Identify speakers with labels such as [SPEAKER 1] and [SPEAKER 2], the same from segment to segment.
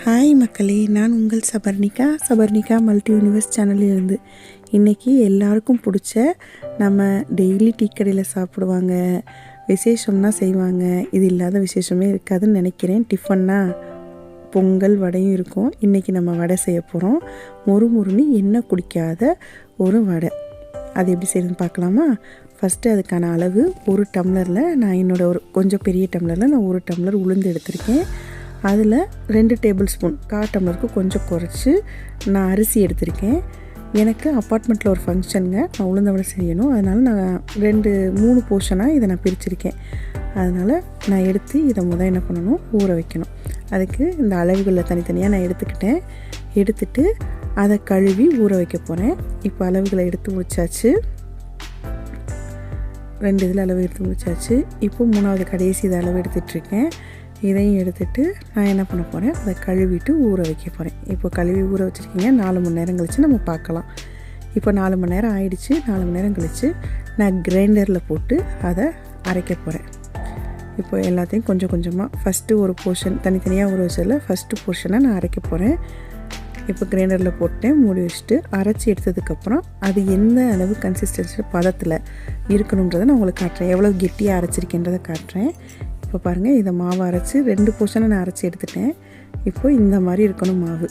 [SPEAKER 1] Hi மக்களே, நான் உங்கள் சபர்ணிகா மல்டி யூனிவர்ஸ் சேனலிலிருந்து. இன்றைக்கி எல்லாருக்கும் பிடிச்ச, நம்ம டெய்லி டீ கடையில் சாப்பிடுவாங்க, விசேஷம்னா செய்வாங்க, இது இல்லாத விசேஷமே இருக்காதுன்னு நினைக்கிறேன். டிஃபன்னா பொங்கல் வடையும் இருக்கும். இன்றைக்கி நம்ம வடை செய்ய போகிறோம். மொறுமொறுன்னு எண்ணெய் குடிக்காத ஒரு வடை. அது எப்படி செய்யுதுன்னு பார்க்கலாமா? ஃபஸ்ட்டு அதுக்கான அளவு, ஒரு டம்ளரில் நான் என்னோடய கொஞ்சம் பெரிய டம்ளரில் நான் 1 டம்ளர் உளுந்து எடுத்திருக்கேன். அதில் 2 டேபிள் ஸ்பூன், 1/4 டம்ளருக்கு கொஞ்சம் குறைச்சி நான் அரிசி எடுத்திருக்கேன். எனக்கு அப்பார்ட்மெண்ட்டில் ஒரு ஃபங்க்ஷனுங்க, நான் உளுந்த வடை செய்யணும். அதனால் நான் 3 போர்ஷனாக இதை நான் பிரிச்சிருக்கேன். அதனால் நான் எடுத்து இதை என்ன பண்ணணும், ஊற வைக்கணும். அதுக்கு இந்த அளவுகளில் தனித்தனியாக நான் எடுத்துட்டு அதை கழுவி ஊற வைக்க போகிறேன். இப்போ அளவுகளை எடுத்து வச்சாச்சு. 2 இதில் அளவு எடுத்து முடிச்சாச்சு. இப்போ 3வது கடைசி இதை அளவு எடுத்துகிட்ருக்கேன். இதையும் எடுத்துகிட்டு நான் என்ன பண்ண போகிறேன், அதை கழுவிட்டு ஊற வைக்க போகிறேன். இப்போ கழுவி ஊற வச்சுருக்கீங்க. 4 மணி நேரம் கழித்து நம்ம பார்க்கலாம். இப்போ 4 மணி நேரம் ஆயிடுச்சு. 4 மணி நேரம் கழித்து நான் கிரைண்டரில் போட்டு அதை அரைக்க போகிறேன். இப்போ எல்லாத்தையும் கொஞ்சம் கொஞ்சமாக ஃபஸ்ட்டு ஒரு போர்ஷன் தனித்தனியாக ஊற வச்சதில் ஃபஸ்ட்டு போர்ஷனை நான் அரைக்க போகிறேன். இப்போ கிரைண்டரில் போட்டேன், மூடி வச்சுட்டு அரைச்சி எடுத்ததுக்கப்புறம் அது எந்த அளவு கன்சிஸ்டன்சி பதத்தில் இருக்கணுன்றதை நான் உங்களுக்கு காட்டுறேன். எவ்வளோ கெட்டியாக அரைச்சிருக்கேன்றதை காட்டுறேன். இப்போ பாருங்கள், இதை மாவு அரைச்சி 2 போர்ஷனை நான் அரைச்சி எடுத்துட்டேன். இப்போது இந்த மாதிரி இருக்கணும் மாவு,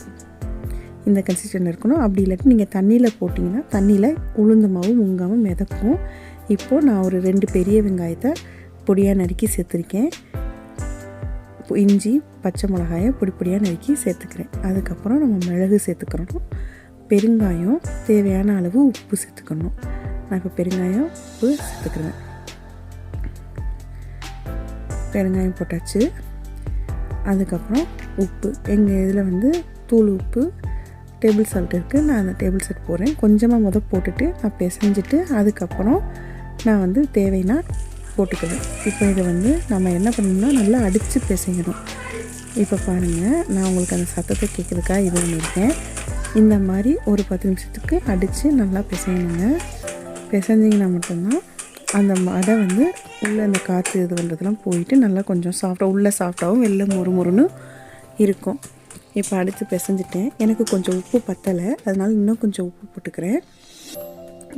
[SPEAKER 1] இந்த கன்சிஸ்டன்ட் இருக்கணும். அப்படி இல்லாட்டி நீங்கள் தண்ணியில் போட்டிங்கன்னா தண்ணியில் உளுந்து மாவு முங்காமல் மிதக்கும். இப்போது நான் ஒரு 2 பெரிய வெங்காயத்தை பொடியாக நறுக்கி சேர்த்துருக்கேன். இஞ்சி, பச்சை மிளகாயை பொடியாக நறுக்கி சேர்த்துக்கிறேன். அதுக்கப்புறம் நம்ம மிளகு சேர்த்துக்கிறணும். பெருங்காயம், தேவையான அளவு உப்பு சேர்த்துக்கணும். நான் இப்போ பெருங்காயம், உப்பு சேர்த்துக்கிறேன். பெருங்காயம் போட்டாச்சு. அதுக்கப்புறம் உப்பு, எங்கள் இதில் தூள் உப்பு, டேபிள் சால்ட் இருக்குது. நான் அந்த டேபிள் சால்ட் போடுறேன். கொஞ்சமாக போட்டுட்டு நான் பிசைஞ்சிட்டு அதுக்கப்புறம் நான் தேவைன்னா போட்டுக்குவேன். இப்போ இதை நம்ம என்ன பண்ணணும்னா நல்லா அடித்து பிசைக்கணும். இப்போ பாருங்கள், நான் உங்களுக்கு அந்த சத்தத்தை கேட்குறதுக்காக இது பண்ணியிருக்கேன். இந்த மாதிரி ஒரு 10 நிமிஷத்துக்கு அடித்து நல்லா பிசையணுங்க. பிசைஞ்சிங்கன்னா மட்டும்தான் அந்த வடை உள்ளே அந்த காற்று இது பண்ணுறதுலாம் போயிட்டு நல்லா கொஞ்சம் சாஃப்டாக, உள்ளே சாஃப்டாகவும் வெளில மொறுமொறுன்னு இருக்கும். இப்போ அடித்து பிசைஞ்சிட்டேன். எனக்கு கொஞ்சம் உப்பு பத்தலை, அதனால் இன்னும் கொஞ்சம் உப்பு போட்டுக்கிறேன்.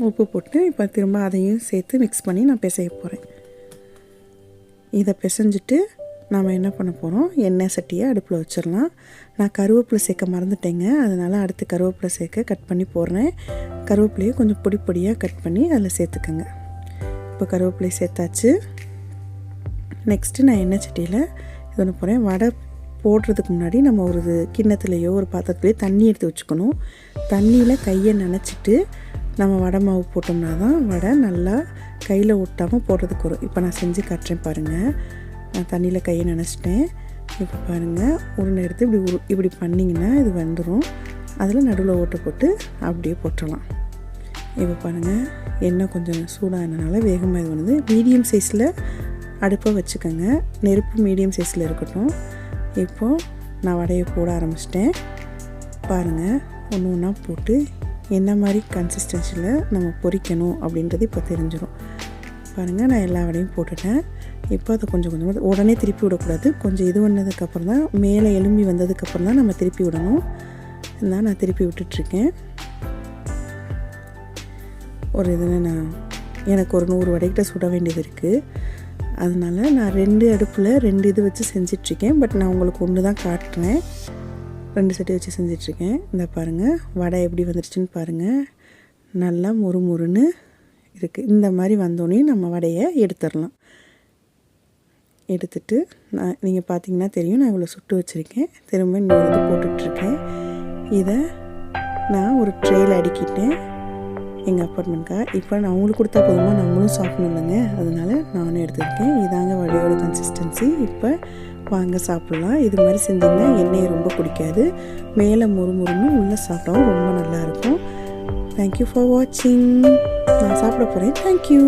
[SPEAKER 1] உப்பு போட்டு இப்போ திரும்ப அதையும் சேர்த்து மிக்ஸ் பண்ணி நான் பிசைய போகிறேன். இதை பிசைஞ்சிட்டு நாம் என்ன பண்ண போகிறோம், எண்ணெய் சட்டியை அடுப்பில் வச்சிடலாம். நான் கருவேப்பிலை சேர்க்க மறந்துட்டேங்க, அதனால் அடுத்து கருவேப்பிலை சேர்க்க கட் பண்ணி போடுறேன். கருவேப்பிலையை கொஞ்சம் பொடியாக கட் பண்ணி அதில் சேர்த்துக்கோங்க. இப்போ கருவேப்பிலை சேர்த்தாச்சு. நெக்ஸ்ட்டு நான் எண்ணெய் சட்டியில் இது பண்ண போகிறேன். வடை போடுறதுக்கு முன்னாடி நம்ம ஒரு கிண்ணத்துலேயோ ஒரு பாத்திரத்துலேயோ தண்ணி எடுத்து வச்சுக்கணும். தண்ணியில் கையை நனைச்சிட்டு நம்ம வடை மாவு போட்டோம்னா தான் வடை நல்லா கையில் ஒட்டாமல் போடுறதுக்கு வரும். இப்போ நான் செஞ்சு காட்டுறேன் பாருங்கள். நான் தண்ணியில் கையை நனைச்சிட்டேன். இப்போ பாருங்கள், உருண்டை எடுத்து இப்படி பண்ணிங்கன்னா இது வந்துடும். அதில் நடுவில் ஓட்டை போட்டு அப்படியே போட்டுடலாம். இப்போ பாருங்கள், எண்ணெய் கொஞ்சம் சூடானதுனால வேகமாக இது மீடியம் சைஸில் அடுப்பை வச்சுக்கோங்க. நெருப்பு மீடியம் சைஸில் இருக்கட்டும். இப்போது நான் வடையை போட ஆரம்பிச்சிட்டேன். பாருங்கள், ஒன்று ஒன்றா போட்டு என்ன மாதிரி கன்சிஸ்டன்சியில் நம்ம பொரிக்கணும் அப்படின்றது இப்போ தெரிஞ்சிடும். பாருங்கள், நான் எல்லா வடையும் போட்டுட்டேன். இப்போ அதை கொஞ்சம் கொஞ்சமாக உடனே திருப்பி விடக்கூடாது. கொஞ்சம் இது பண்ணதுக்கப்புறம் தான், மேலே எலும்பி வந்ததுக்கப்புறம் தான் நம்ம திருப்பி விடணும். இருந்தால் நான் திருப்பி விட்டுட்ருக்கேன். ஒரு இதில் எனக்கு ஒரு 100 வடைக்கிட்ட சுட வேண்டியது இருக்குது. அதனால் நான் 2 அடுப்பில் 2 இது வச்சு செஞ்சிட்ருக்கேன். பட் நான் உங்களுக்கு ஒன்று தான் காட்டுறேன். 2 சட்டி வச்சு செஞ்சிட்ருக்கேன். இந்த பாருங்கள், வடை எப்படி வந்துடுச்சுன்னு பாருங்கள். நல்லா மொறுமொறுன்னு இருக்குது. இந்த மாதிரி வந்தோடனே நம்ம வடையை எடுத்துடலாம். எடுத்துட்டு நீங்கள் பார்த்தீங்கன்னா தெரியும், நான் இவ்வளோ சுட்டு வச்சுருக்கேன். திரும்ப இன்னொரு போட்டுட்ருக்கேன். இதை நான் ஒரு ட்ரேயில் அடுக்கிட்டேன் எங்கள் அப்பார்ட்மெண்ட்காக. இப்போ நான் அவங்களுக்கு கொடுத்தா போதுமா, நம்மளும் சாப்பிடணும் இல்லைங்க, அதனால் நானும் எடுத்துருக்கேன். இதாங்க வடையோட கன்சிஸ்டன்சி. இப்போ வாங்க சாப்பிட்லாம். இது மாதிரி செஞ்சிங்கன்னா எண்ணெயை ரொம்ப குடிக்காது, மேலே மொறுமொறுன்னு உள்ளே சாப்பிட்டாவும் ரொம்ப நல்லாயிருக்கும். தேங்க்யூ ஃபார் வாட்சிங். நான் சாப்பிட போகிறேன். தேங்க்யூ.